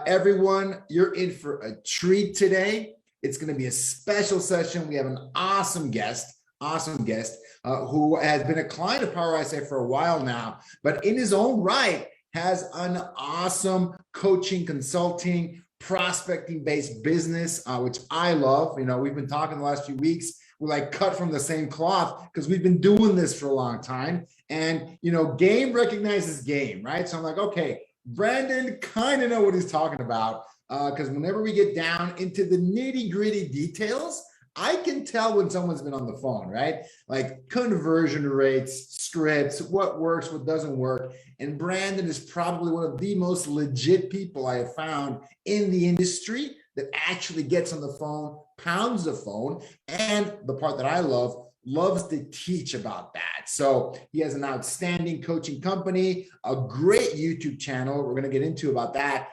Everyone, you're in for a treat today. It's going to be a special session. We have an awesome guest who has been a client of Power ISA for a while now, but in his own right has an awesome coaching, consulting, prospecting-based business, which I love. You know, we've been talking the last few weeks. We're like cut from the same cloth because we've been doing this for a long time. And, you know, game recognizes game, right? So I'm like, okay, Brandon kind of know what he's talking about because whenever we get down into the nitty-gritty details, I can tell when someone's been on the phone, right? Like conversion rates, scripts, what works, what doesn't work. And Brandon is probably one of the most legit people I have found in the industry that actually gets on the phone, pounds the phone, and the part that I love, loves to teach about that. So he has an outstanding coaching company, a great YouTube channel we're going to get into about that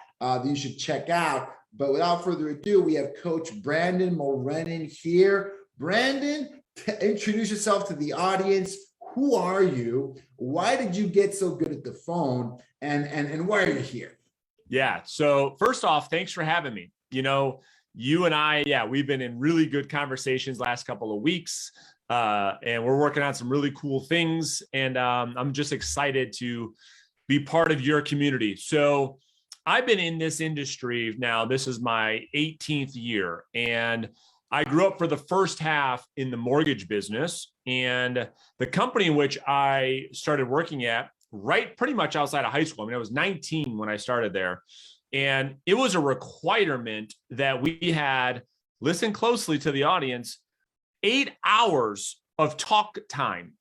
you should check out. But without further ado, we have Coach Brandon Mulrennan here. Brandon, introduce yourself to the audience. Who are you? Why did you get so good at the phone? And why are you here? Yeah. So first off, thanks for having me. You know, you and I, we've been in really good conversations last couple of weeks. And we're working on some really cool things. And I'm just excited to be part of your community. So I've been in this industry now. This is my 18th year. And I grew up for the first half in the mortgage business. And the company in which I started working at, right pretty much outside of high school. I mean, I was 19 when I started there. And it was a requirement that we had, listen closely to the audience, 8 hours of talk time,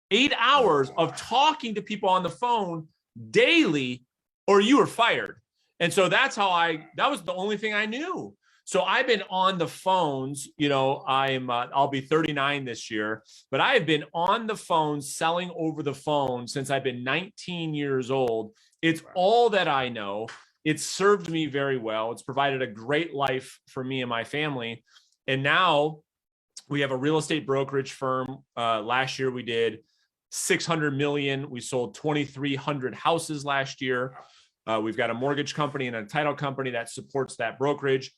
8 hours of talking to people on the phone daily, or you were fired. And so that's how that was the only thing I knew. So I've been on the phones, you know, I'll be 39 this year, but I have been on the phone, selling over the phone since I've been 19 years old. It's all that I know. It's served me very well. It's provided a great life for me and my family. And now we have a real estate brokerage firm. Last year we did 600 million. We sold 2,300 houses last year. We've got a mortgage company and a title company that supports that brokerage.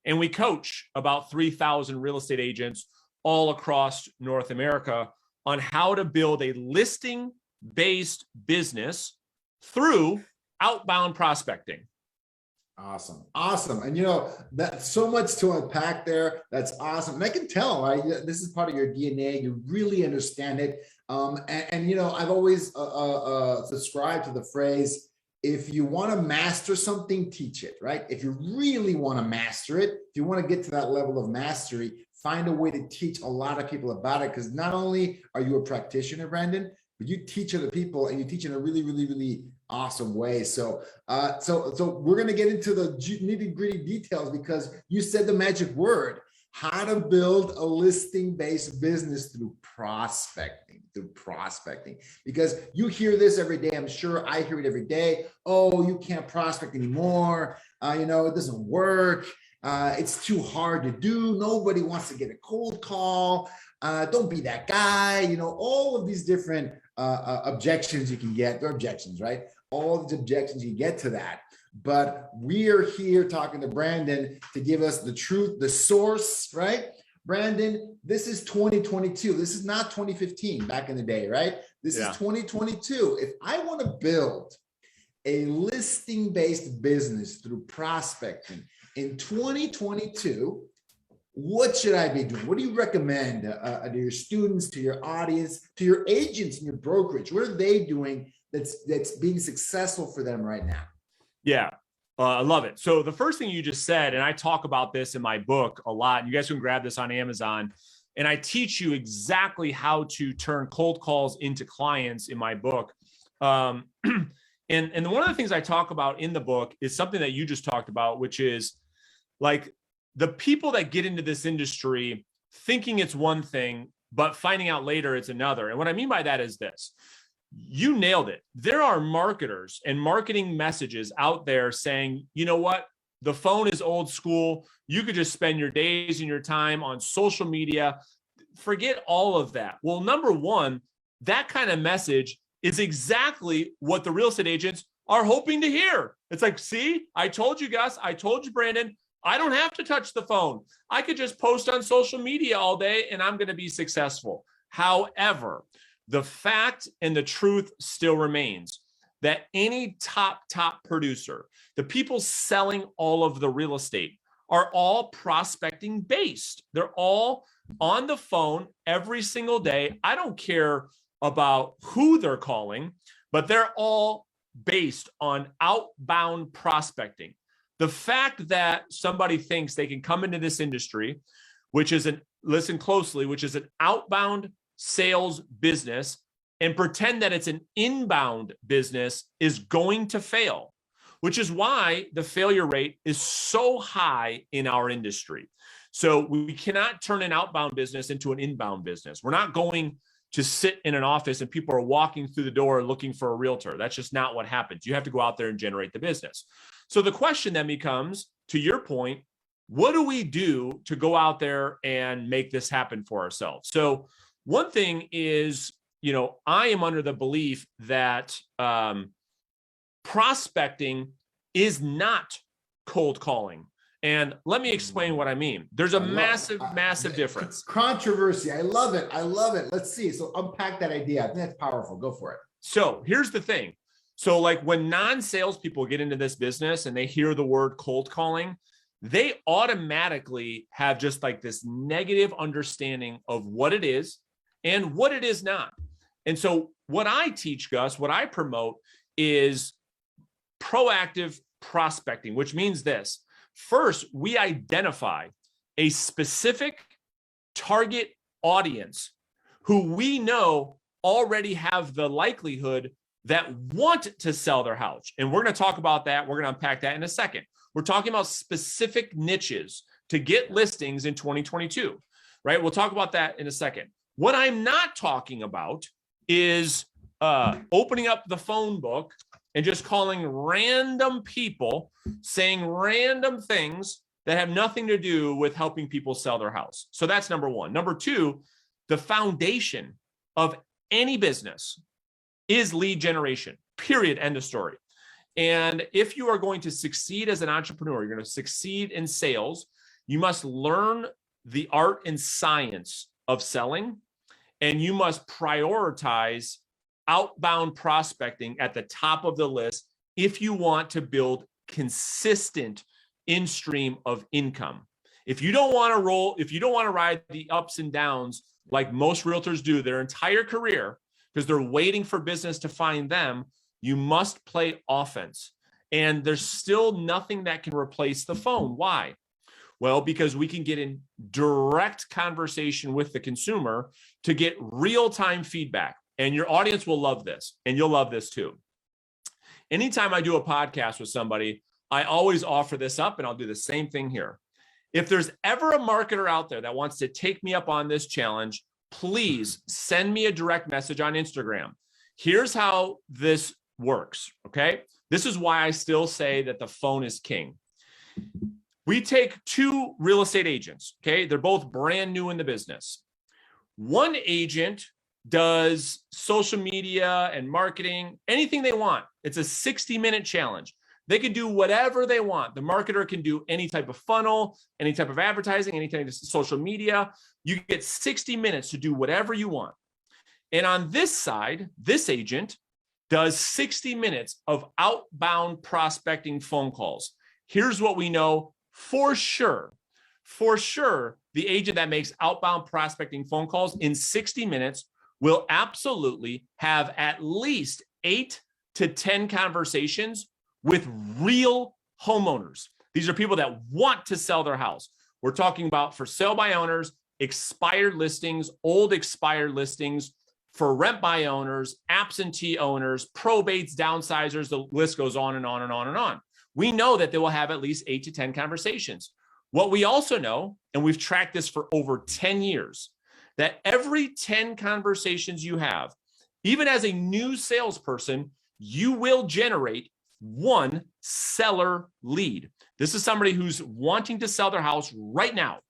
And we coach about 3,000 real estate agents all across North America on how to build a listing-based business through outbound prospecting. Awesome. And you know, that's so much to unpack there. That's awesome. And I can tell, right? This is part of your DNA. You really understand it. And you know, I've always subscribed to the phrase, if you want to master something, teach it, right? If you really want to master it, if you want to get to that level of mastery, find a way to teach a lot of people about it. Because not only are you a practitioner, Brandon, but you teach other people, and you teach in a really awesome way. So we're going to get into the nitty-gritty details because you said the magic word, how to build a listing-based business through prospecting, because you hear this every day. I'm sure I hear it every day. Oh, you can't prospect anymore. You know, it doesn't work. It's too hard to do. Nobody wants to get a cold call. Don't be that guy. You know, all of these different objections you can get. They're objections, right? All these objections you get to that. But we are here talking to Brandon to give us the truth, the source, right? Brandon, this is 2022. This is not 2015 back in the day, right? This is 2022. If I want to build a listing-based business through prospecting in 2022, what should I be doing? What do you recommend to your students, to your audience, to your agents in your brokerage? What are they doing that's being successful for them right now? Yeah, I love it. So the first thing you just said, and I talk about this in my book a lot, and you guys can grab this on Amazon, and I teach you exactly how to turn cold calls into clients in my book. And one of the things I talk about in the book is something that you just talked about, which is like the people that get into this industry thinking it's one thing, but finding out later it's another. And what I mean by that is this. You nailed it. There are marketers and marketing messages out there saying, you know what? The phone is old school. You could just spend your days and your time on social media. Forget all of that. Well, number one, that kind of message is exactly what the real estate agents are hoping to hear. It's like, see, I told you, Gus, I told you, Brandon, I don't have to touch the phone. I could just post on social media all day and I'm going to be successful. However, the fact and the truth still remains that any top producer, the people selling all of the real estate, are all prospecting based. They're all on the phone every single day. I don't care about who they're calling, but they're all based on outbound prospecting. The fact that somebody thinks they can come into this industry, which is listen closely, which is an outbound sales business, and pretend that it's an inbound business is going to fail, which is why the failure rate is so high in our industry. So we cannot turn an outbound business into an inbound business. We're not going to sit in an office and people are walking through the door looking for a realtor. That's just not what happens. You have to go out there and generate the business. So the question then becomes, to your point, what do we do to go out there and make this happen for ourselves? So one thing is, I am under the belief that prospecting is not cold calling. And let me explain what I mean. There's a massive difference. Controversy. I love it. Let's see. So unpack that idea. I think that's powerful. Go for it. So here's the thing. So like when non-sales people get into this business and they hear the word cold calling, they automatically have just like this negative understanding of what it is and what it is not. And so what I teach, Gus, what I promote is proactive prospecting, which means this. First, we identify a specific target audience who we know already have the likelihood that want to sell their house. And we're going to talk about that. We're going to unpack that in a second. We're talking about specific niches to get listings in 2022, right? We'll talk about that in a second. What I'm not talking about is opening up the phone book and just calling random people, saying random things that have nothing to do with helping people sell their house. So that's number one. Number two, the foundation of any business is lead generation, period, end of story. And if you are going to succeed as an entrepreneur, you're going to succeed in sales, you must learn the art and science of selling, and you must prioritize outbound prospecting at the top of the list if you want to build consistent in-stream of income. If you don't want to ride the ups and downs like most realtors do their entire career because they're waiting for business to find them, you must play offense. And there's still nothing that can replace the phone. Why? Well, because we can get in direct conversation with the consumer to get real-time feedback. And your audience will love this, and you'll love this too. Anytime I do a podcast with somebody, I always offer this up, and I'll do the same thing here. If there's ever a marketer out there that wants to take me up on this challenge, please send me a direct message on Instagram. Here's how this works, okay? This is why I still say that the phone is king. We take two real estate agents, okay? They're both brand new in the business. One agent does social media and marketing, anything they want. It's a 60-minute challenge. They can do whatever they want. The marketer can do any type of funnel, any type of advertising, any type of social media. You get 60 minutes to do whatever you want. And on this side, this agent does 60 minutes of outbound prospecting phone calls. Here's what we know for sure. For sure, the agent that makes outbound prospecting phone calls in 60 minutes will absolutely have at least 8 to 10 conversations with real homeowners. These are people that want to sell their house. We're talking about for sale by owners, expired listings, old expired listings, for rent by owners, absentee owners, probates, downsizers, the list goes on and on and on and on. We know that they will have at least 8 to 10 conversations. What we also know, and we've tracked this for over 10 years, that every 10 conversations you have, even as a new salesperson, you will generate one seller lead. This is somebody who's wanting to sell their house right now.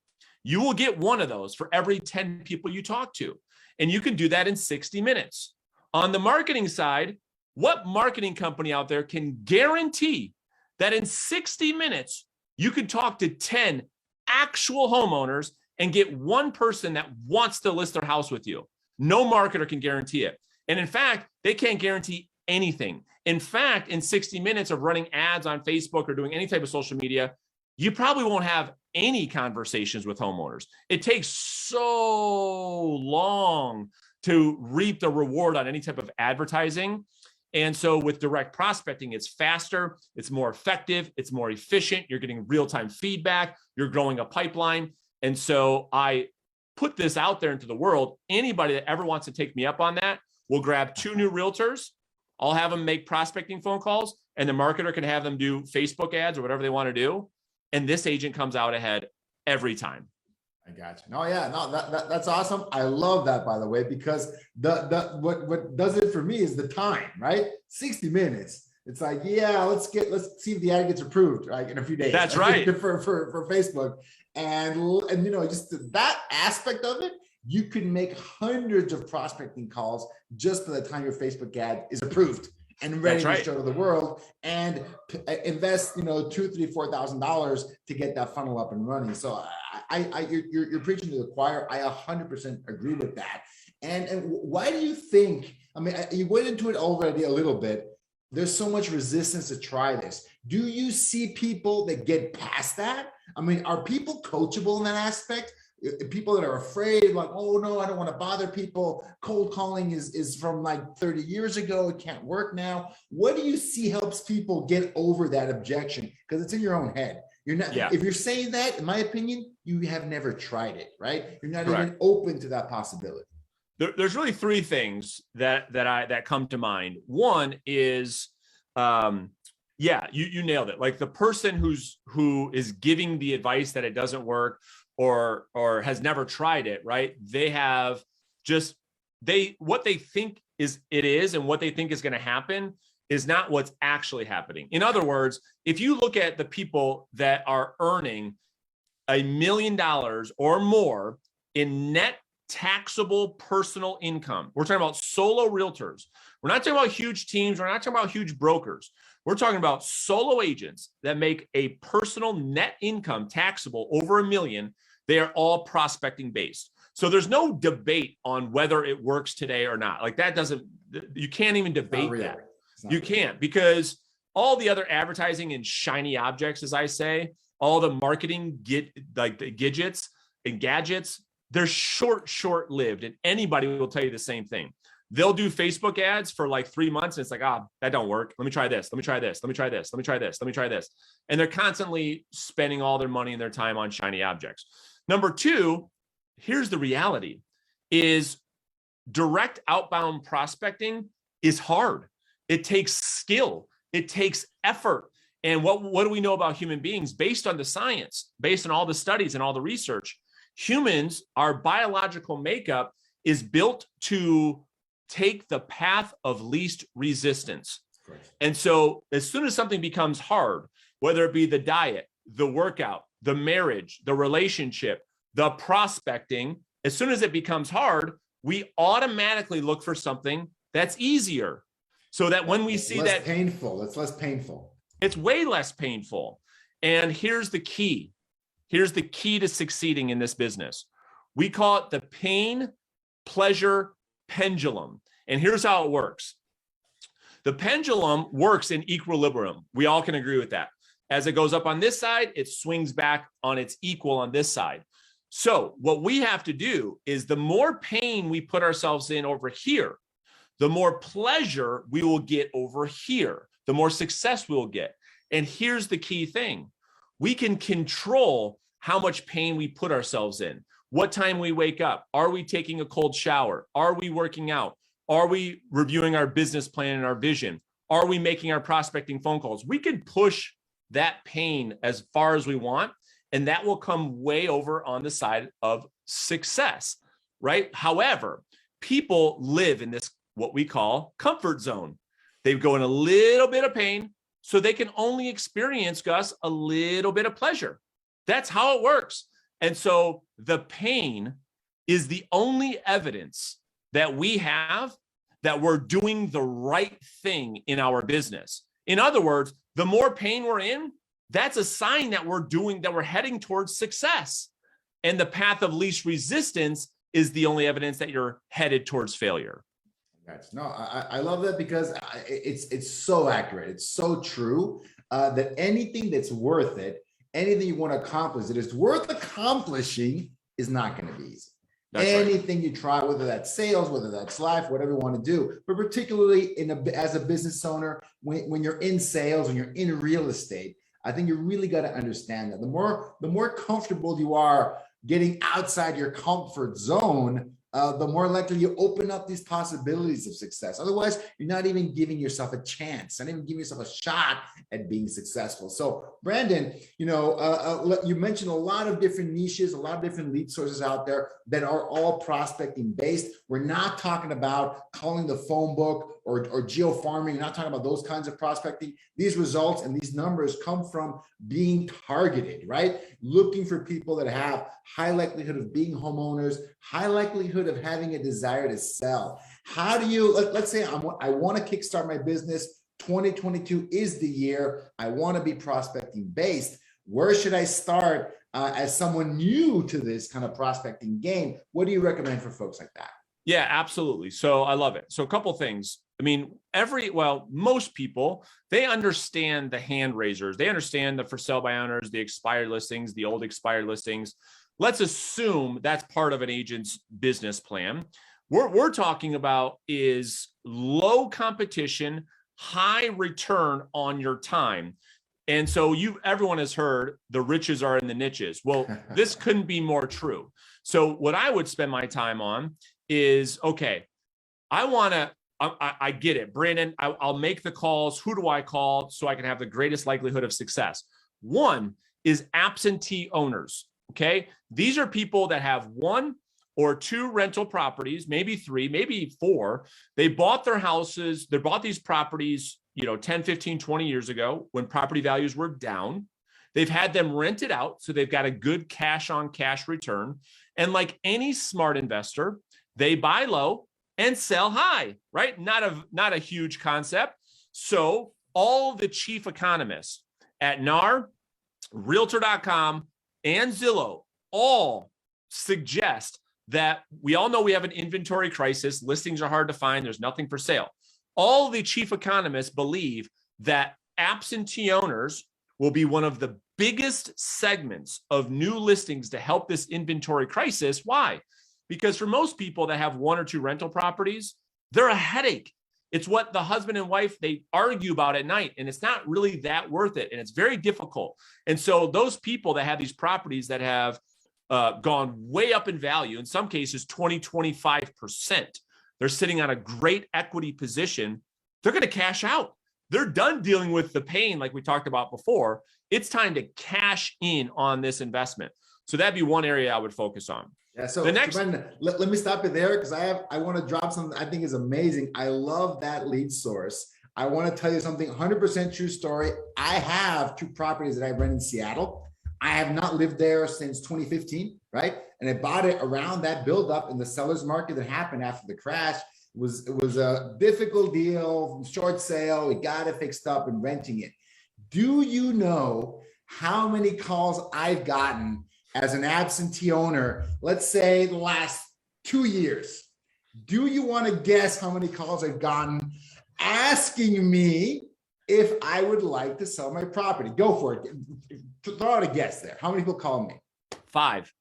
You will get one of those for every 10 people you talk to. And you can do that in 60 minutes. On the marketing side, What marketing company out there can guarantee that in 60 minutes, you could talk to 10 actual homeowners and get one person that wants to list their house with you? No marketer can guarantee it. And in fact, they can't guarantee anything. In fact, in 60 minutes of running ads on Facebook or doing any type of social media, you probably won't have any conversations with homeowners. It takes so long to reap the reward on any type of advertising. And so with direct prospecting, it's faster, it's more effective, it's more efficient. You're getting real-time feedback, you're growing a pipeline. And so I put this out there into the world. Anybody that ever wants to take me up on that will grab 2 new realtors. I'll have them make prospecting phone calls, and the marketer can have them do Facebook ads or whatever they want to do. And this agent comes out ahead every time. I got you. No, yeah, no, that's awesome. I love that, by the way, because what does it for me is the time, right? 60 minutes. It's like, yeah, let's see if the ad gets approved, right, in a few days. That's right. For Facebook, and you know, just that aspect of it, you can make hundreds of prospecting calls just by the time your Facebook ad is approved and ready to show to the world, and invest, you know, $2,000, $3,000, $4,000 to get that funnel up and running. So you're preaching to the choir. I 100% agree with that. And why do you think, I mean, you went into it already a little bit. There's so much resistance to try this. Do you see people that get past that? I mean, are people coachable in that aspect? People that are afraid, like, oh no, I don't want to bother people. Cold calling is from like 30 years ago. It can't work now. What do you see helps people get over that objection? Because it's in your own head. You're not, if you're saying that, in my opinion, you have never tried it, right? You're not even open to that possibility. There's really 3 things that come to mind. One is, you nailed it. Like the person who is giving the advice that it doesn't work, or has never tried it, right? They have just what they think it is and what they think is going to happen is not what's actually happening. In other words, if you look at the people that are earning $1 million or more in net taxable personal income, we're talking about solo realtors. We're not talking about huge teams. We're not talking about huge brokers. We're talking about solo agents that make a personal net income taxable over $1 million. They are all prospecting based. So there's no debate on whether it works today or not. Like that you can't even debate that. You can't, because all the other advertising and shiny objects, as I say, all the marketing like the gadgets and gadgets, they're short-lived. And anybody will tell you the same thing. They'll do Facebook ads for like 3 months. And it's like, that don't work. Let me try this. Let me try this. Let me try this. Let me try this. Let me try this. And they're constantly spending all their money and their time on shiny objects. Number 2, here's the reality, is direct outbound prospecting is hard. It takes skill. It takes effort. And what do we know about human beings based on the science, based on all the studies and all the research? Humans, our biological makeup is built to take the path of least resistance. And so as soon as something becomes hard, whether it be the diet, the workout, the marriage, the relationship, the prospecting, as soon as it becomes hard, we automatically look for something that's easier. So that when we see that painful, it's less painful. It's way less painful. And here's the key. Here's the key to succeeding in this business. We call it the pain pleasure pendulum. And here's how it works. The pendulum works in equilibrium. We all can agree with that. As it goes up on this side, it swings back on its equal on this side. So what we have to do is the more pain we put ourselves in over here, the more pleasure we will get over here, the more success we will get. And here's the key thing. We can control how much pain we put ourselves in, what time we wake up. Are we taking a cold shower? Are we working out? Are we reviewing our business plan and our vision? Are we making our prospecting phone calls? We can push that pain as far as we want, and that will come way over on the side of success, right? However, people live in this, what we call comfort zone. They go in a little bit of pain so they can only experience, Gus, a little bit of pleasure. That's how it works. And so the pain is the only evidence that we have that we're doing the right thing in our business. In other words, the more pain we're in, that's a sign that we're heading towards success. And the path of least resistance is the only evidence that you're headed towards failure. No, I love that because it's so accurate. It's so true that anything that's worth it, anything you want to accomplish that is worth accomplishing is not going to be easy. That's anything right. You try, whether that's sales, whether that's life, whatever you want to do, but particularly as a business owner, when you're in sales, when you're in real estate, I think you really got to understand that the more comfortable you are getting outside your comfort zone, the more likely you open up these possibilities of success. Otherwise, you're not even giving yourself a chance, not even giving yourself a shot at being successful. So, Brandon, you mentioned a lot of different niches, a lot of different lead sources out there that are all prospecting based. We're not talking about calling the phone book or geo-farming. We're not talking about those kinds of prospecting. These results and these numbers come from being targeted, right? Looking for people that have high likelihood of being homeowners, high likelihood of having a desire to sell. How do you, let's say I want to kickstart my business. 2022 is the year. I want to be prospecting based. Where should I start as someone new to this kind of prospecting game? What do you recommend for folks like that? Yeah, absolutely. So I love it. So a couple things. I mean, most people, they understand the hand raisers. They understand the for sale by owners, the expired listings, the old expired listings. Let's assume that's part of an agent's business plan. What we're talking about is low competition, high return on your time. And so everyone has heard the riches are in the niches. Well, this couldn't be more true. So what I would spend my time on is, okay, I get it, Brandon, I'll make the calls. Who do I call so I can have the greatest likelihood of success? One is absentee owners. Okay. These are people that have 1 or 2 rental properties, maybe 3, maybe 4. They bought their houses. They bought these properties, 10, 15, 20 years ago when property values were down. They've had them rented out. So they've got a good cash on cash return. And like any smart investor, they buy low and sell high, right? Not a huge concept. So all the chief economists at NAR, Realtor.com, and Zillow all suggest that we all know we have an inventory crisis. Listings are hard to find. There's nothing for sale. All the chief economists believe that absentee owners will be one of the biggest segments of new listings to help this inventory crisis. Why? Because for most people that have 1 or 2 rental properties, they're a headache. It's what the husband and wife, they argue about at night, and it's not really that worth it. And it's very difficult. And so those people that have these properties that have gone way up in value, in some cases, 20, 25%, they're sitting on a great equity position. They're going to cash out. They're done dealing with the pain like we talked about before. It's time to cash in on this investment. So that'd be one area I would focus on. Yeah. So Brandon, let me stop you there because I want to drop something I think is amazing. I love that lead source. I want to tell you something, 100% true story. I have 2 properties that I rent in Seattle. I have not lived there since 2015, right? And I bought it around that buildup in the seller's market that happened after the crash. It was a difficult deal, short sale. We got it fixed up and renting it. Do you know how many calls I've gotten as an absentee owner, let's say the last 2 years? Do you want to guess how many calls I've gotten asking me if I would like to sell my property? Go for it. Throw out a guess there. How many people call me? 5.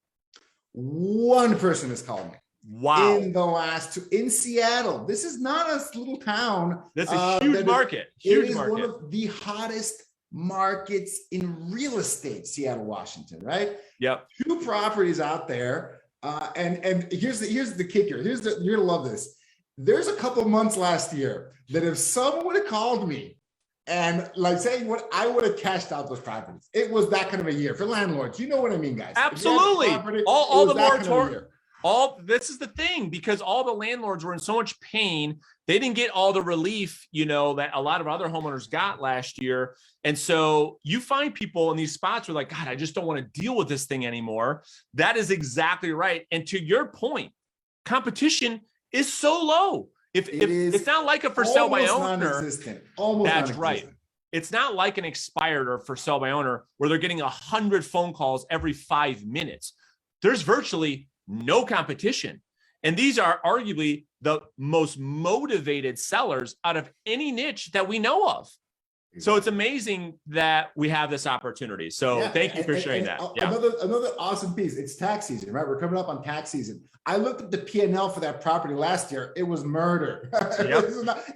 1 person has called me. Wow. In the last 2, in Seattle. This is not a little town. That's a huge market. Huge it is market. One of the hottest markets in real estate, Seattle, Washington, right? Yep. 2 properties out there. And here's the kicker. You're gonna love this. There's a couple months last year that if someone would have called me and like saying what I would have cashed out those properties, it was that kind of a year for landlords. You know what I mean, guys? Absolutely. Property, all the moratorium. This is the thing, because all the landlords were in so much pain. They didn't get all the relief, that a lot of other homeowners got last year. And so you find people in these spots who are like, God, I just don't want to deal with this thing anymore. That is exactly right. And to your point, competition is so low. if it's not like a for sale by owner, non-existent. Almost that's non-existent. right. It's not like an expired or for sale by owner where they're getting 100 phone calls every 5 minutes. There's virtually no competition. And these are arguably the most motivated sellers out of any niche that we know of. So it's amazing that we have this opportunity. So thank you for sharing that. Another awesome piece. It's tax season, right? We're coming up on tax season. I looked at the P&L for that property last year. It was murder.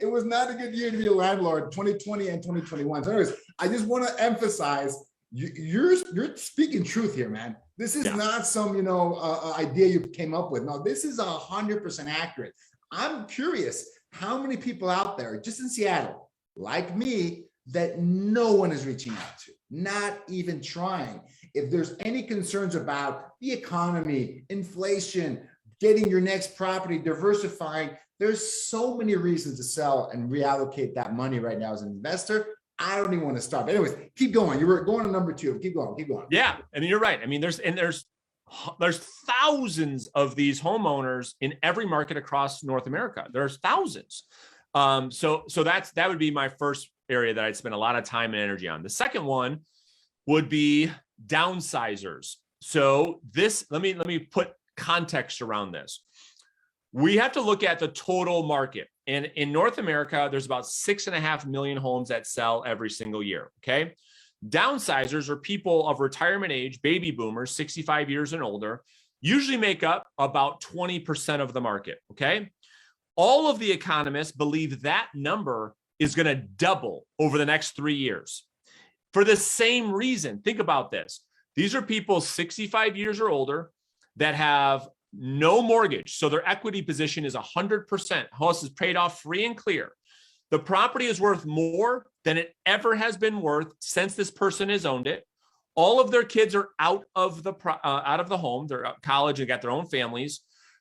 It was not a good year to be a landlord, 2020 and 2021. So anyways, I just want to emphasize you're speaking truth here, man. This is not some, idea you came up with. No, this is 100% accurate. I'm curious how many people out there just in Seattle, like me, that no one is reaching out to, not even trying. If there's any concerns about the economy, inflation, getting your next property, diversifying, there's so many reasons to sell and reallocate that money right now as an investor. I don't even want to stop. Anyways, keep going. You were going to number 2. Keep going. Yeah, I mean, you're right. I mean, there's thousands of these homeowners in every market across North America. There's thousands. So that would be my first area that I'd spend a lot of time and energy on. The second one would be downsizers. So let me put context around this. We have to look at the total market. And in North America, there's about 6.5 million homes that sell every single year. Okay. Downsizers are people of retirement age, baby boomers, 65 years and older, usually make up about 20% of the market. Okay. All of the economists believe that number is going to double over the next 3 years. For the same reason, think about this. These are people 65 years or older that have no mortgage. So their equity position is 100%. House is paid off free and clear. The property is worth more than it ever has been worth since this person has owned it. All of their kids are out of the home. They're at college and got their own families.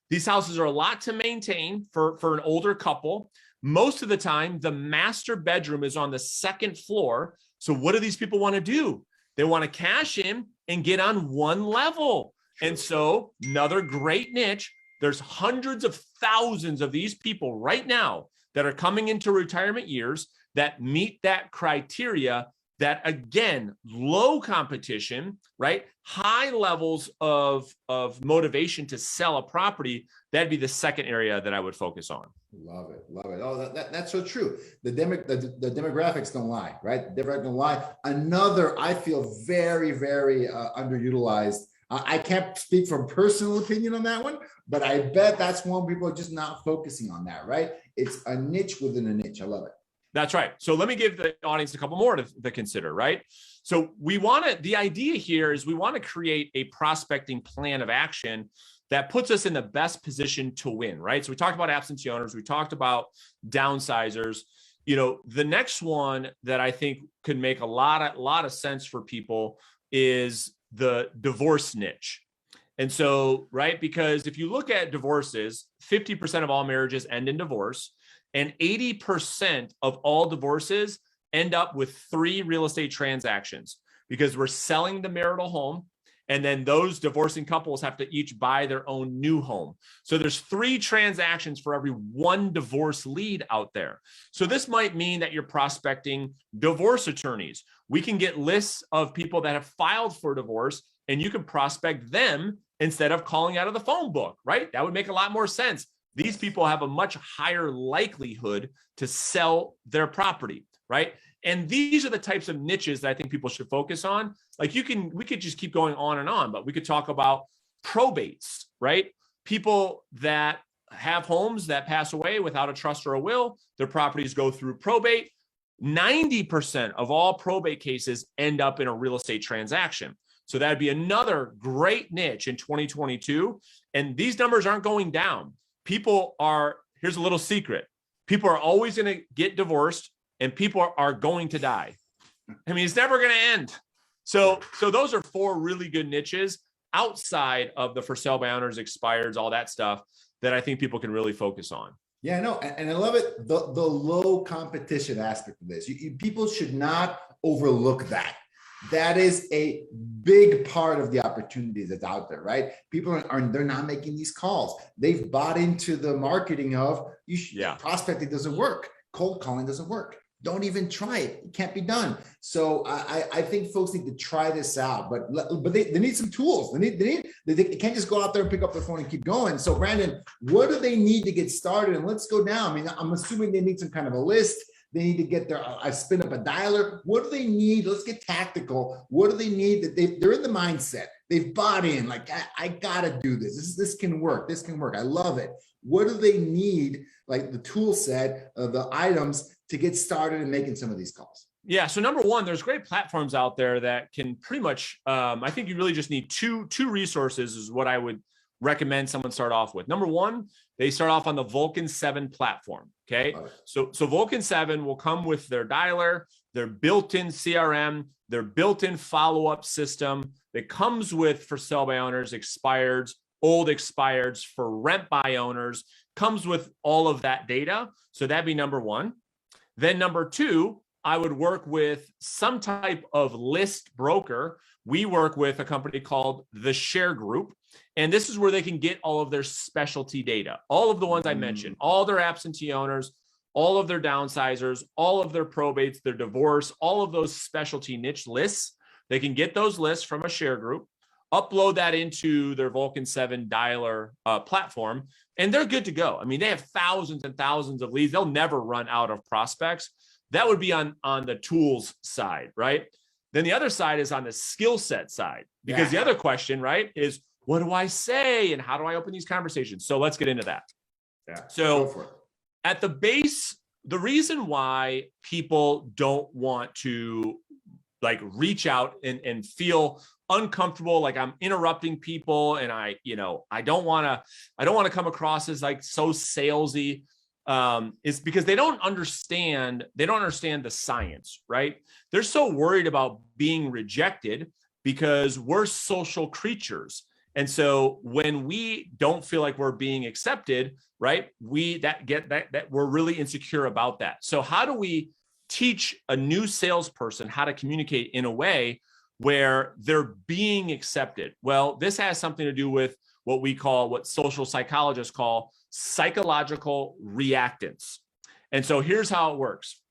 These houses are a lot to maintain for an older couple. Most of the time, the master bedroom is on the second floor. So what do these people want to do? They want to cash in and get on one level. And so another great niche, there's hundreds of thousands of these people right now that are coming into retirement years that meet that criteria. That again, low competition, right? High levels of motivation to sell a property. That'd be the second area that I would focus on. Love it. Oh, that's so true. The demographics don't lie, right? The demographics don't lie. Another, I feel very, very underutilized. I can't speak from personal opinion on that one, but I bet that's one people are just not focusing on that, right? It's a niche within a niche. I love it. That's right. So let me give the audience a couple more to consider, right? So the idea here is we want to create a prospecting plan of action that puts us in the best position to win, right? So we talked about absentee owners. We talked about downsizers. The next one that I think could make a lot of sense for people is the divorce niche. And so, right, because if you look at divorces, 50% of all marriages end in divorce. And 80% of all divorces end up with 3 real estate transactions because we're selling the marital home. And then those divorcing couples have to each buy their own new home. So there's 3 transactions for every 1 divorce lead out there. So this might mean that you're prospecting divorce attorneys. We can get lists of people that have filed for divorce and you can prospect them instead of calling out of the phone book, right? That would make a lot more sense. These people have a much higher likelihood to sell their property, right? And these are the types of niches that I think people should focus on. Like we could just keep going on and on, but we could talk about probates, right? People that have homes that pass away without a trust or a will, their properties go through probate. 90% of all probate cases end up in a real estate transaction. So that'd be another great niche in 2022. And these numbers aren't going down. Here's a little secret. People are always going to get divorced and people are going to die. I mean, it's never going to end. So those are 4 really good niches outside of the for sale by owners, expireds, all that stuff that I think people can really focus on. Yeah, no, and I love it. The low competition aspect of this. People should not overlook that. That is a big part of the opportunity that's out there, right? People they're not making these calls. They've bought into the marketing of prospecting doesn't work. Cold calling doesn't work. Don't even try it. It can't be done. So I think folks need to try this out, but they need some tools. They can't just go out there and pick up the phone and keep going. So Brandon, what do they need to get started? And let's go down. I mean, I'm assuming they need some kind of a list. They need to get I spin up a dialer. What do they need? Let's get tactical. What do they need that they're in the mindset? They've bought in, like, I gotta do this. This can work. This can work. I love it. What do they need? Like the tool set, the items to get started in making some of these calls? Yeah. So number one, there's great platforms out there that can pretty much, I think you really just need two resources is what I would recommend someone start off with. Number one, they start off on the Vulcan 7 platform. Okay. So Vulcan 7 will come with their dialer, their built-in CRM, their built-in follow-up system that comes with for sell by owners, expireds, old expireds, for rent by owners, comes with all of that data. So that'd be number one. Then number two, I would work with some type of list broker. We work with a company called the Share Group, and this is where they can get all of their specialty data, all of the ones I mentioned, all their absentee owners, all of their downsizers, all of their probates, their divorce, all of those specialty niche lists. They can get those lists from a Share Group, upload that into their Vulcan 7 dialer platform, and they're good to go. I mean, they have thousands and thousands of leads. They'll never run out of prospects. That would be on the tools side, right? Then the other side is on the skill set side, because the other question, right, is what do I say and how do I open these conversations? So let's get into that. Yeah. So at the base, the reason why people don't want to like reach out and feel uncomfortable, like I'm interrupting people, and I don't want to come across as like so salesy, is because they don't understand the science, right? They're so worried about being rejected because we're social creatures. And so when we don't feel like we're being accepted, right, we're really insecure about that. So how do we teach a new salesperson how to communicate in a way where they're being accepted? Well, this has something to do with what social psychologists call psychological reactants. And so here's how it works.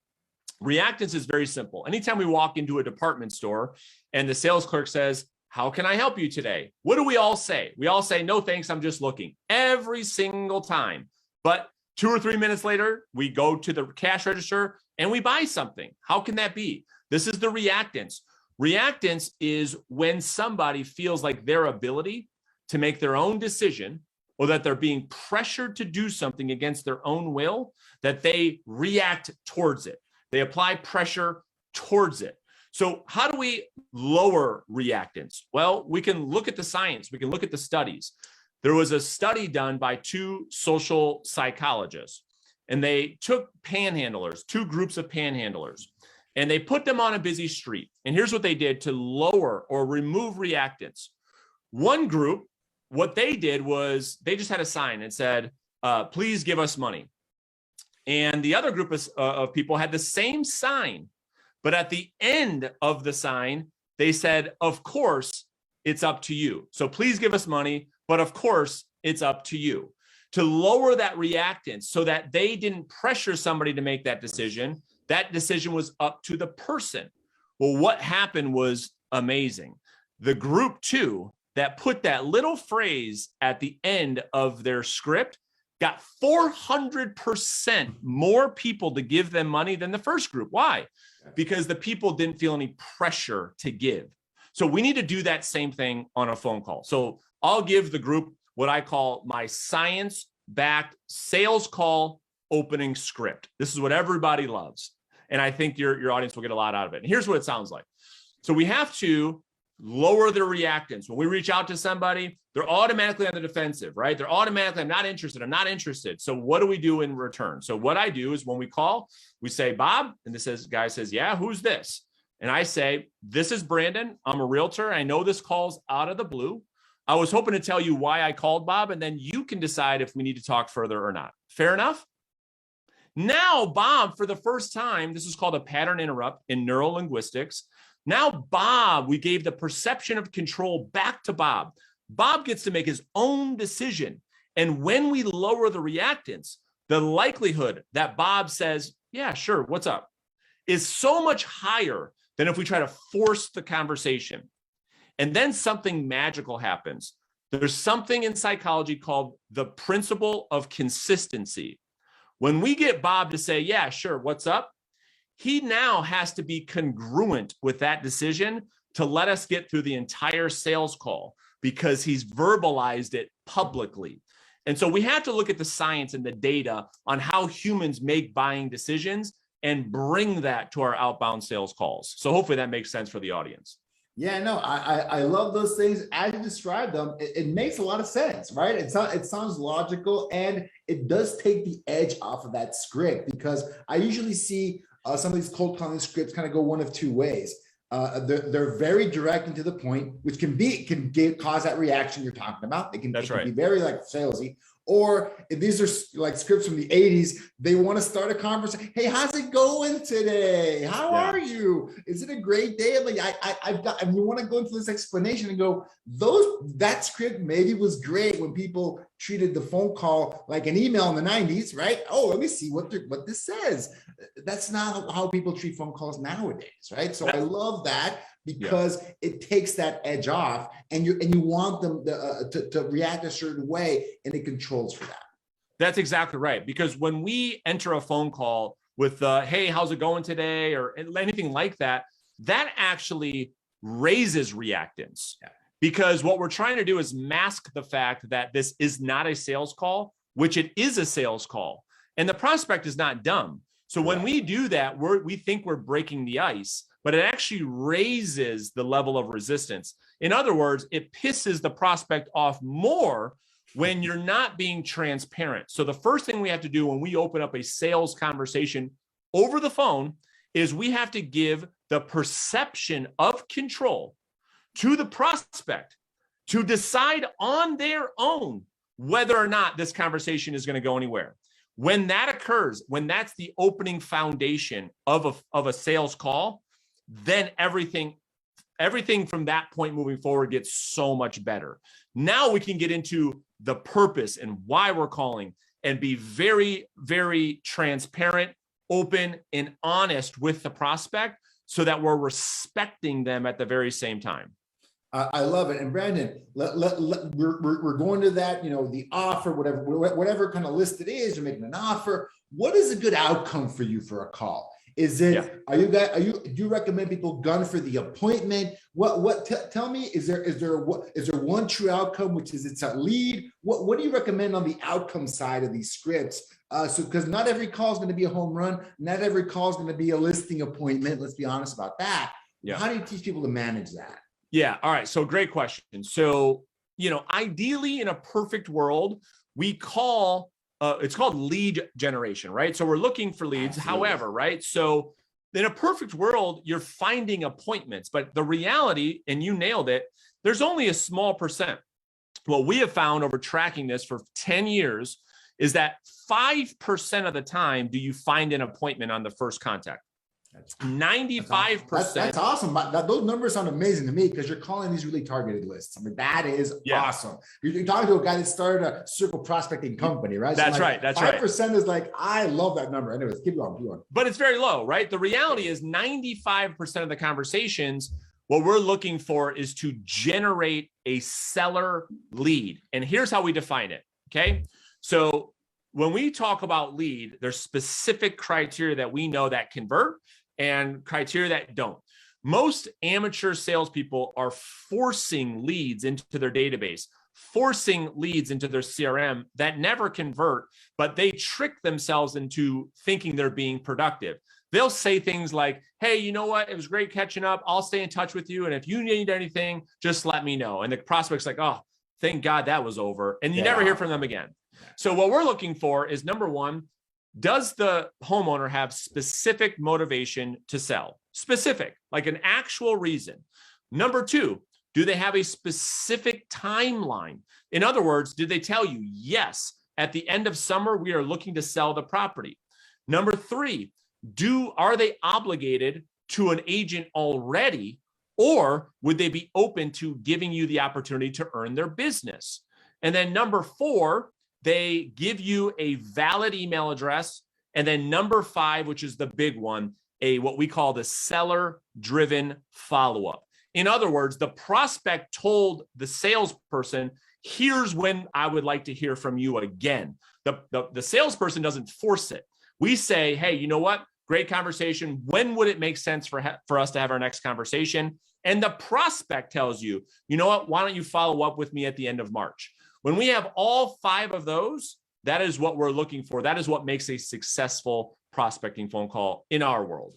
Reactants is very simple. Anytime we walk into a department store and the sales clerk says, "How can I help you today?" What do we all say? We all say, "No, thanks, I'm just looking," every single time. But 2 or 3 minutes later, we go to the cash register and we buy something. How can that be? This is the reactants. Reactants is when somebody feels like their ability to make their own decision, or that they're being pressured to do something against their own will, that they react towards it. They apply pressure towards it. So how do we lower reactants? Well, we can look at the science. We can look at the studies. There was a study done by 2 social psychologists, and they took panhandlers, 2 groups of panhandlers, and they put them on a busy street. And here's what they did to lower or remove reactants. One group, what they did was they just had a sign that said, "Please give us money." And the other group of people had the same sign, but at the end of the sign, they said, "Of course, it's up to you. So please give us money, but of course, it's up to you." To lower that reactance so that they didn't pressure somebody to make that decision. That decision was up to the person. Well, what happened was amazing. The group 2 that put that little phrase at the end of their script got 400% more people to give them money than the first group. Why? Because the people didn't feel any pressure to give. So we need to do that same thing on a phone call. So I'll give the group what I call my science-backed sales call opening script. This is what everybody loves. And I think your audience will get a lot out of it. And here's what it sounds like. So we have to lower their reactants. When we reach out to somebody, they're automatically on the defensive, right? They're automatically, I'm not interested. So what do we do in return? So what I do is when we call, we say, "Bob," and guy says, "Yeah, who's this?" And I say, "This is Brandon. I'm a realtor. I know this call's out of the blue. I was hoping to tell you why I called, Bob, and then you can decide if we need to talk further or not. Fair enough?" Now, Bob, for the first time, this is called a pattern interrupt in neurolinguistics. Now, Bob, we gave the perception of control back to Bob. Bob gets to make his own decision. And when we lower the reactants, the likelihood that Bob says, yeah, sure, what's up, is so much higher than if we try to force the conversation. And then something magical happens. There's something in psychology called the principle of consistency. When we get Bob to say, yeah, sure, what's up, he now has to be congruent with that decision to let us get through the entire sales call because he's verbalized it publicly. And so we have to look at the science and the data on how humans make buying decisions and bring that to our outbound sales calls. So hopefully that makes sense for the audience. Yeah, no, I love those things as you describe them. It makes a lot of sense, right? It sounds logical, and it does take the edge off of that script, because I usually see some of these cold calling scripts kind of go one of two ways. They're very direct and to the point, which can cause that reaction you're talking about. It can be very like salesy. Or if these are like scripts from the 80s, they want to start a conversation. Hey, how's it going today? How are you? Is it a great day? Like we want to go into this explanation and go, that script maybe was great when people treated the phone call like an email in the 90s, right? Oh, let me see what this says. That's not how people treat phone calls nowadays, right? So I love that, because it takes that edge off, and you want them to react a certain way, and it controls for that. That's exactly right. Because when we enter a phone call with, hey, how's it going today? Or anything like that, that actually raises reactants. Yeah. Because what we're trying to do is mask the fact that this is not a sales call, which it is a sales call. And the prospect is not dumb. So when we do that, we think we're breaking the ice, but it actually raises the level of resistance. In other words, it pisses the prospect off more when you're not being transparent. So the first thing we have to do when we open up a sales conversation over the phone is we have to give the perception of control to the prospect to decide on their own whether or not this conversation is going to go anywhere. When that occurs, when that's the opening foundation of a sales call, then everything from that point moving forward gets so much better. Now we can get into the purpose and why we're calling, and be very, very transparent, open, and honest with the prospect so that we're respecting them at the very same time. I love it. And Brandon, we're going to that, the offer, whatever kind of list it is, you're making an offer. What is a good outcome for you for a call? Is it, do you recommend people gun for the appointment? Tell me, is there one true outcome, which is it's a lead? What do you recommend on the outcome side of these scripts? Because not every call is going to be a home run. Not every call is going to be a listing appointment. Let's be honest about that. Yeah. How do you teach people to manage that? Yeah. All right. So great question. So, ideally in a perfect world, we call, it's called lead generation, right? So we're looking for leads. Absolutely. However, right? So in a perfect world, you're finding appointments, but the reality, and you nailed it, there's only a small percent. What we have found over tracking this for 10 years is that 5% of the time do you find an appointment on the first contact. 95%. That's awesome. Those numbers sound amazing to me, because you're calling these really targeted lists. I mean, that is awesome. You're talking to a guy that started a circle prospecting company, right? That's right. That's 5% 5% is like, I love that number. Anyways, keep going. But it's very low, right? The reality is 95% of the conversations, what we're looking for is to generate a seller lead. And here's how we define it. Okay. So when we talk about lead, there's specific criteria that we know that convert and criteria that don't. Most amateur salespeople are forcing leads into their database, forcing leads into their CRM that never convert, but they trick themselves into thinking they're being productive. They'll say things like, hey, you know what? It was great catching up. I'll stay in touch with you. And if you need anything, just let me know. And the prospect's like, oh, thank God that was over. And you never hear from them again. So what we're looking for is, number one, does the homeowner have specific motivation to sell? Specific, like an actual reason. Number two, do they have a specific timeline? In other words, did they tell you, yes, at the end of summer, we are looking to sell the property? Number three, are they obligated to an agent already Or would they be open to giving you the opportunity to earn their business? And then number 4, they give you a valid email address. And then number 5, which is the big one, what we call the seller-driven follow-up. In other words, the prospect told the salesperson, here's when I would like to hear from you again. The salesperson doesn't force it. We say, hey, you know what? Great conversation. When would it make sense for us to have our next conversation? And the prospect tells you, you know what? Why don't you follow up with me at the end of March? When we have all 5 of those, that is what we're looking for. That is what makes a successful prospecting phone call in our world.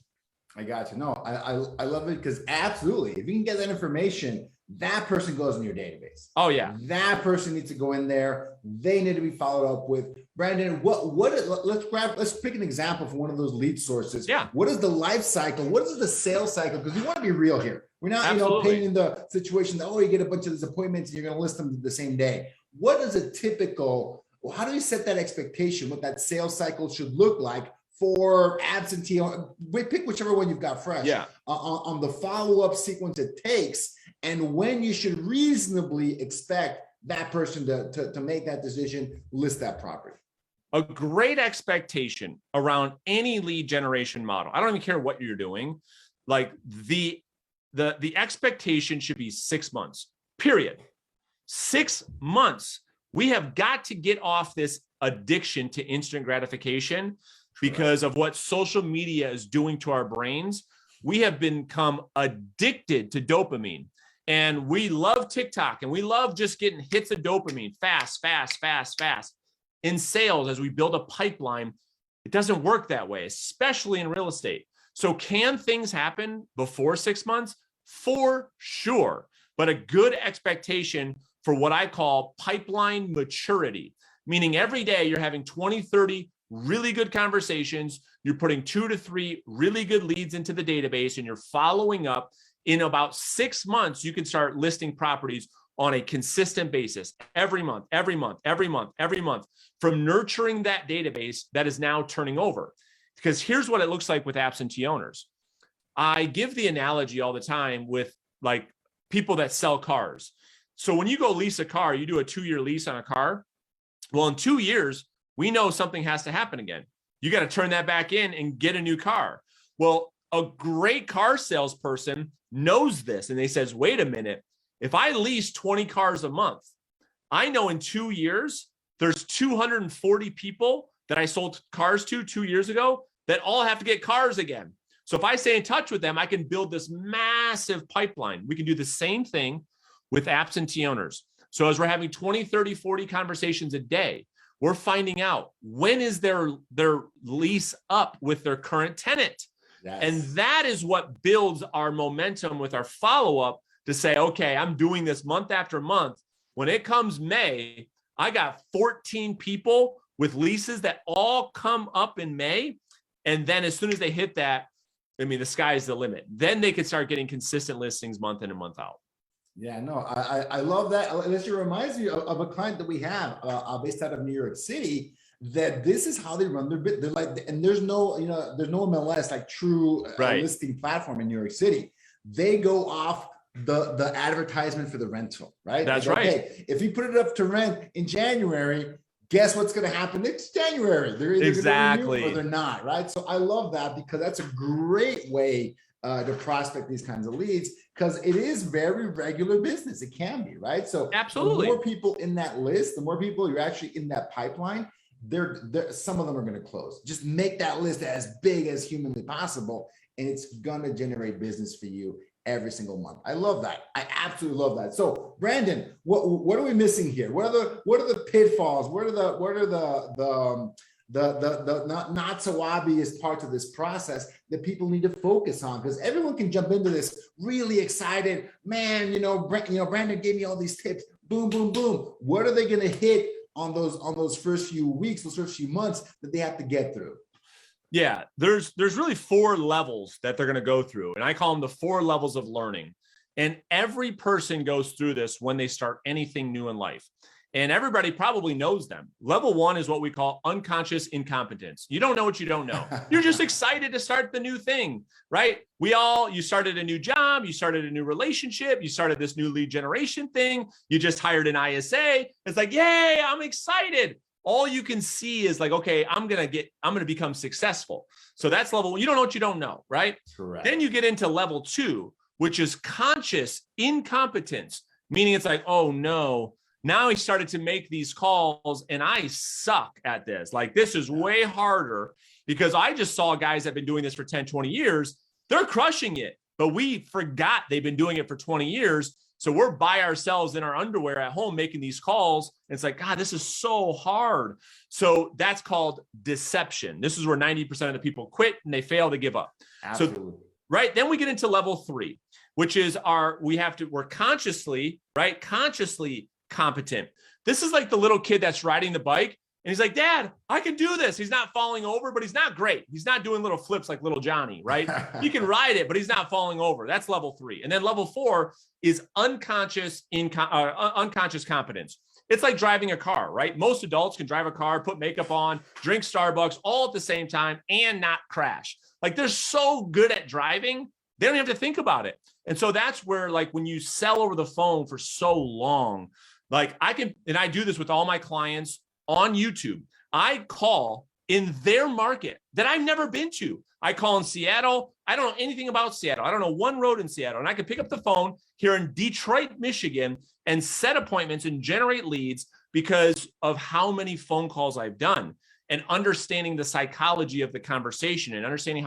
I got you. No, I love it because absolutely, if you can get that information, that person goes in your database. Oh yeah. That person needs to go in there. They need to be followed up with. Brandon, let's pick an example from one of those lead sources. Yeah. What is the life cycle? What is the sales cycle? Because we want to be real here. We're not, Absolutely. painting the situation that, you get a bunch of these appointments and you're going to list them the same day. What is a typical, how do you set that expectation, what that sales cycle should look like for absentee, pick whichever one you've got fresh, on the follow-up sequence it takes, and when you should reasonably expect that person to make that decision, list that property. A great expectation around any lead generation model, I don't even care what you're doing, like the expectation should be 6 months, period. 6 months. We have got to get off this addiction to instant gratification because of what social media is doing to our brains. We have become addicted to dopamine, and we love TikTok, and we love just getting hits of dopamine fast. In sales, as we build a pipeline, it doesn't work that way, especially in real estate. So can things happen before 6 months? For sure, but a good expectation for what I call pipeline maturity, meaning every day you're having 20, 30 really good conversations, you're putting 2 to 3 really good leads into the database, and you're following up. In about 6 months, you can start listing properties on a consistent basis, every month, from nurturing that database that is now turning over. Because here's what it looks like with absentee owners. I give the analogy all the time with like people that sell cars. So when you go lease a car, you do a 2-year lease on a car. Well, in 2 years, we know something has to happen again. You got to turn that back in and get a new car. Well, a great car salesperson knows this, and they says, wait a minute, if I lease 20 cars a month, I know in 2 years, there's 240 people that I sold cars to 2 years ago that all have to get cars again. So if I stay in touch with them, I can build this massive pipeline. We can do the same thing with absentee owners. So as we're having 20, 30, 40 conversations a day, we're finding out when is their lease up with their current tenant. Yes. And that is what builds our momentum with our follow-up to say, okay, I'm doing this month after month. When it comes May, I got 14 people with leases that all come up in May. And then as soon as they hit that, I mean, the sky's the limit. Then they can start getting consistent listings month in and month out. Yeah, no, I love that. And this reminds me of a client that we have based out of New York City, that this is how they run their bit. They're like, and there's no MLS, like true listing platform in New York City. They go off the advertisement for the rental, right? That's like, right. Okay, if you put it up to rent in January, guess what's going to happen next January? They're either going to renew or they're not, right? So I love that because that's a great way to prospect these kinds of leads, because it is very regular business. It can be, right? So absolutely, the more people in that list, the more people you're actually in that pipeline, some of them are going to close. Just make that list as big as humanly possible, and it's going to generate business for you every single month. I love that. I absolutely love that. So Brandon, what are we missing here? What are the pitfalls? What are the not so obvious parts of this process that people need to focus on? Because everyone can jump into this really excited, man, Brandon gave me all these tips, boom, boom, boom. What are they going to hit on those first few weeks, those first few months that they have to get through? Yeah, there's really 4 levels that they're going to go through, and I call them the 4 levels of learning. And every person goes through this when they start anything new in life. and everybody probably knows them. Level 1 is what we call unconscious incompetence. You don't know what you don't know. You're just excited to start the new thing, right? You started a new job, you started a new relationship, you started this new lead generation thing, you just hired an ISA. It's like, yay, I'm excited. All you can see is like, okay, I'm going to become successful. So that's level 1. You don't know what you don't know, right? Correct. Then you get into level 2, which is conscious incompetence, meaning it's like, oh no, now he started to make these calls and I suck at this. Like, this is way harder because I just saw guys that have been doing this for 10, 20 years. They're crushing it, but we forgot they've been doing it for 20 years. So we're by ourselves in our underwear at home making these calls. And it's like, God, this is so hard. So that's called deception. This is where 90% of the people quit and they fail to give up. Absolutely. So, right. Then we get into level 3, which is we're consciously competent. This is like the little kid that's riding the bike and he's like, Dad, I can do this. He's not falling over, but he's not great. He's not doing little flips like little Johnny, right? He can ride it, but he's not falling over. That's level 3. And then level 4 is unconscious competence. It's like driving a car, right? Most adults can drive a car, put makeup on, drink Starbucks all at the same time and not crash. Like, they're so good at driving, they don't have to think about it. And so that's where, like, when you sell over the phone for so long, like I do this with all my clients on YouTube. I call in their market that I've never been to. I call in Seattle. I don't know anything about Seattle. I don't know one road in Seattle. And I can pick up the phone here in Detroit, Michigan, and set appointments and generate leads because of how many phone calls I've done and understanding the psychology of the conversation and understanding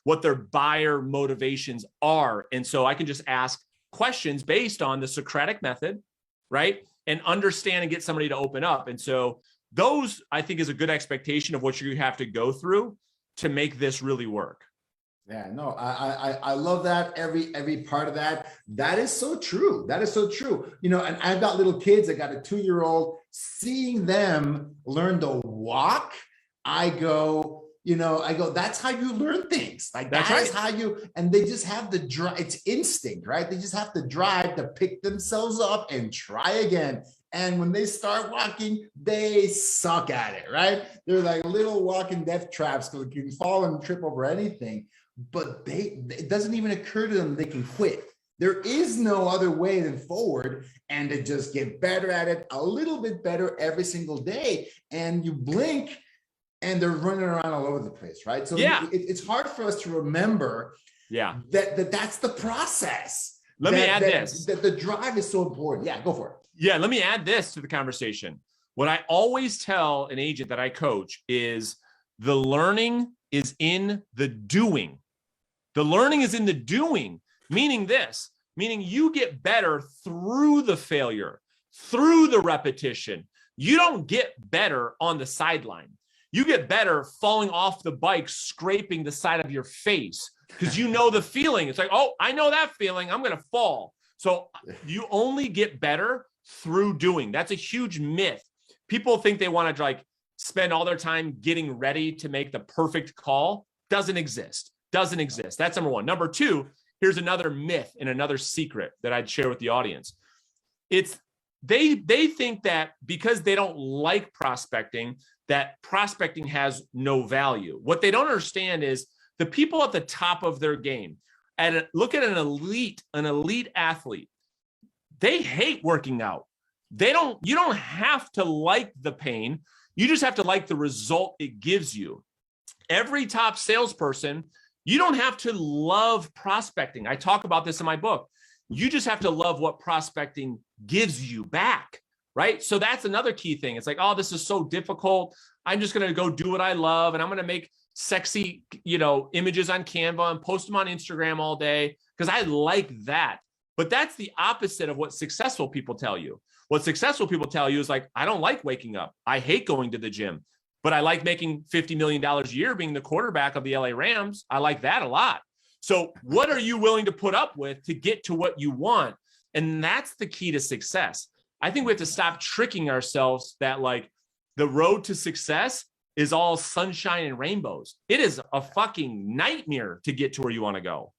what their buyer motivations are. And so I can just ask questions based on the Socratic method, right? And understand and get somebody to open up. And so those, I think, is a good expectation of what you have to go through to make this really work. Yeah, no, I love that. Every part of that. That is so true. That is so true. You know, and I've got little kids. I got a 2-year-old. Seeing them learn to walk, I go, that's how you learn things. Like, that's right. How and they just have the drive. It's instinct, right? They just have the drive to pick themselves up and try again. And when they start walking, they suck at it, right? They're like little walking death traps because you can fall and trip over anything. But it doesn't even occur to them they can quit. There is no other way than forward and to just get better at it, a little bit better every single day. And you blink and they're running around all over the place, right? So yeah, it's hard for us to remember that's the process. Let me add this. That the drive is so important. Yeah, go for it. Yeah, let me add this to the conversation. What I always tell an agent that I coach is the learning is in the doing. The learning is in the doing, meaning you get better through the failure, through the repetition. You don't get better on the sideline. You get better falling off the bike, scraping the side of your face because you know the feeling. It's like, oh, I know that feeling. I'm going to fall. So you only get better through doing. That's a huge myth. People think they want to like spend all their time getting ready to make the perfect call. Doesn't exist. That's number 1. Number 2, here's another myth and another secret that I'd share with the audience. It's they think that because they don't like prospecting, that prospecting has no value. What they don't understand is the people at the top of their game. Look at an elite athlete. They hate working out. You don't have to like the pain. You just have to like the result it gives you. Every top salesperson, you don't have to love prospecting. I talk about this in my book. You just have to love what prospecting gives you back, right? So that's another key thing. It's like, oh, this is so difficult. I'm just going to go do what I love. And I'm going to make sexy, images on Canva and post them on Instagram all day because I like that. But that's the opposite of what successful people tell you. What successful people tell you is like, I don't like waking up. I hate going to the gym, but I like making $50 million a year being the quarterback of the LA Rams. I like that a lot. So what are you willing to put up with to get to what you want? And that's the key to success. I think we have to stop tricking ourselves that like the road to success is all sunshine and rainbows. It is a fucking nightmare to get to where you want to go.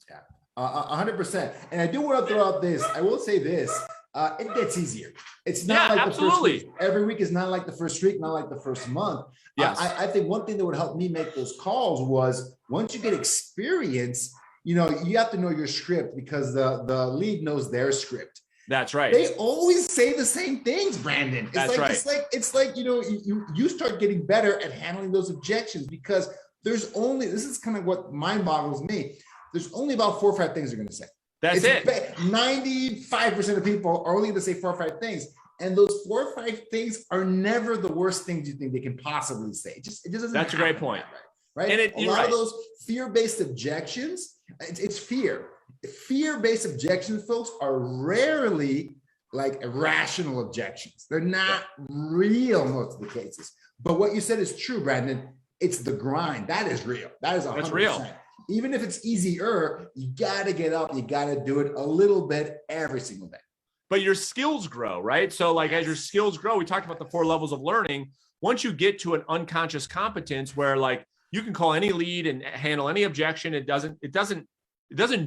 Yeah, 100%. And I do want to throw out this. I will say this. it gets easier. It's not like absolutely. the first week. Every week is not like the first week, not like the first month. Yes. I think one thing that would help me make those calls was once you get experience, you have to know your script because the lead knows their script. That's right. They always say the same things, Brandon. It's like you start getting better at handling those objections because this is kind of what mind boggles me. There's only about 4 or 5 things they're going to say. That's it. 95% of people are only going to say 4 or 5 things. And those 4 or 5 things are never the worst things you think they can possibly say. It just doesn't. That's a great point. Right? And a lot of those fear-based objections, it's fear. Fear-based objections, folks, are rarely like irrational objections. They're not real most of the cases. But what you said is true, Brandon. It's the grind. That is real. That is 100%. That's real. Even if it's easier, you got to get up. You got to do it a little bit every single day. But your skills grow, right? So like as your skills grow, we talked about the 4 levels of learning. Once you get to an unconscious competence where like you can call any lead and handle any objection, it doesn't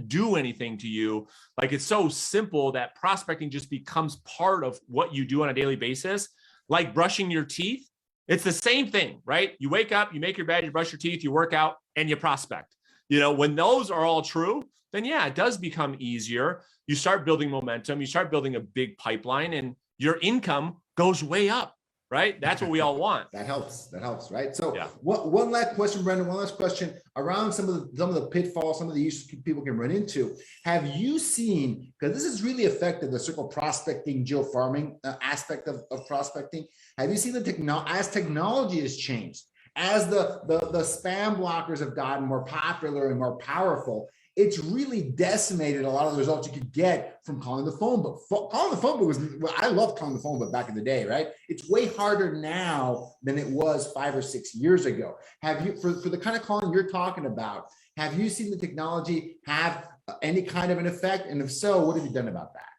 do anything to you. Like it's so simple that prospecting just becomes part of what you do on a daily basis. Like brushing your teeth, it's the same thing, right? You wake up, you make your bed, you brush your teeth, you work out, and you prospect. When those are all true, then yeah, it does become easier. You start building momentum, you start building a big pipeline, and your income goes way up, right? That's what we all want. That helps, right? So one last question, Brendan, around some of the pitfalls, some of the issues people can run into. Have you seen, because this has really affected the circle prospecting, geofarming aspect of prospecting, have you seen as technology has changed, as the spam blockers have gotten more popular and more powerful, it's really decimated a lot of the results you could get from calling the phone book. Calling the phone book I loved calling the phone book back in the day, right? It's way harder now than it was 5 or 6 years ago. Have you, for the kind of calling you're talking about, have you seen the technology have any kind of an effect? And if so, what have you done about that?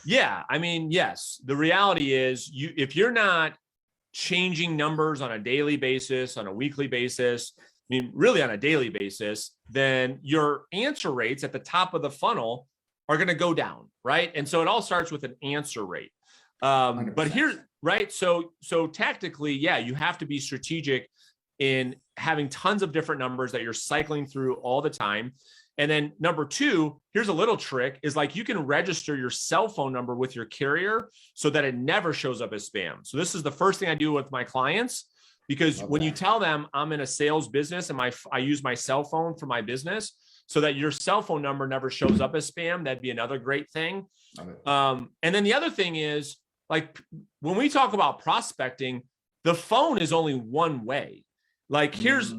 Yeah, I mean, yes. The reality is if you're not changing numbers on a daily basis, on a weekly basis, I mean, really on a daily basis, then your answer rates at the top of the funnel are going to go down, right? And so it all starts with an answer rate. But here, right? So tactically, yeah, you have to be strategic in having tons of different numbers that you're cycling through all the time. And then number 2, here's a little trick, is like you can register your cell phone number with your carrier so that it never shows up as spam. So this is the first thing I do with my clients, because when you tell them I'm in a sales business and I use my cell phone for my business, so that your cell phone number never shows up as spam, that'd be another great thing. And then the other thing is, like, when we talk about prospecting, the phone is only one way. Like here's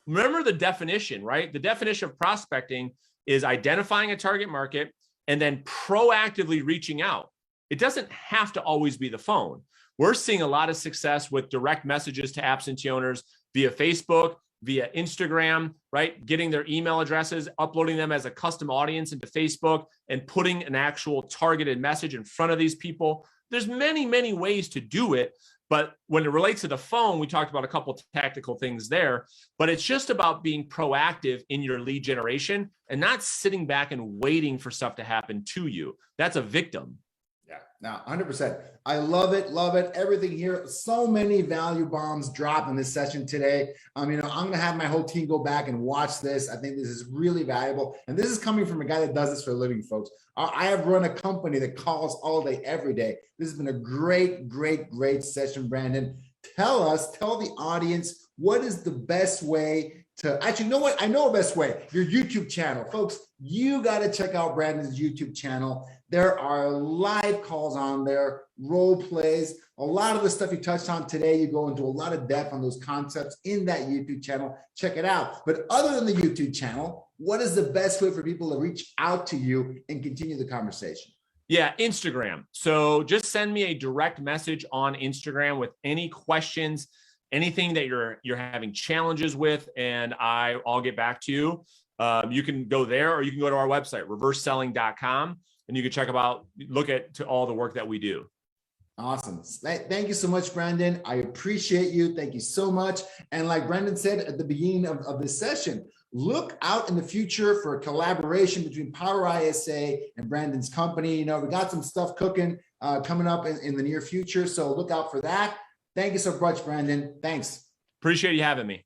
remember the definition, right? The definition of prospecting is identifying a target market and then proactively reaching out. It doesn't have to always be the phone. We're seeing a lot of success with direct messages to absentee owners via Facebook, via Instagram, right? Getting their email addresses, uploading them as a custom audience into Facebook, and putting an actual targeted message in front of these people. There's many, many ways to do it. But when it relates to the phone, we talked about a couple of tactical things there, but it's just about being proactive in your lead generation and not sitting back and waiting for stuff to happen to you. That's a victim. Yeah, no, 100%. I love it. Everything here. So many value bombs dropped in this session today. I'm going to have my whole team go back and watch this. I think this is really valuable. And this is coming from a guy that does this for a living, folks. I have run a company that calls all day, every day. This has been a great, great, great session, Brandon. Tell the audience, what is the best way to, actually, you know what? I know a best way. Your YouTube channel. Folks, you got to check out Brandon's YouTube channel. There are live calls on there, role plays, a lot of the stuff you touched on today. You go into a lot of depth on those concepts in that YouTube channel. Check it out. But other than the YouTube channel, what is the best way for people to reach out to you and continue the conversation? Yeah, Instagram. So just send me a direct message on Instagram with any questions, anything that you're having challenges with, and I'll get back to you. You can go there, or you can go to our website, reverseselling.com, and you can look at all the work that we do. Awesome. Thank you so much, Brandon. I appreciate you. Thank you so much. And like Brandon said at the beginning of this session, look out in the future for a collaboration between Power ISA and Brandon's company. You know, we got some stuff cooking coming up in the near future, so look out for that. Thank you so much, Brandon. Thanks. Appreciate you having me.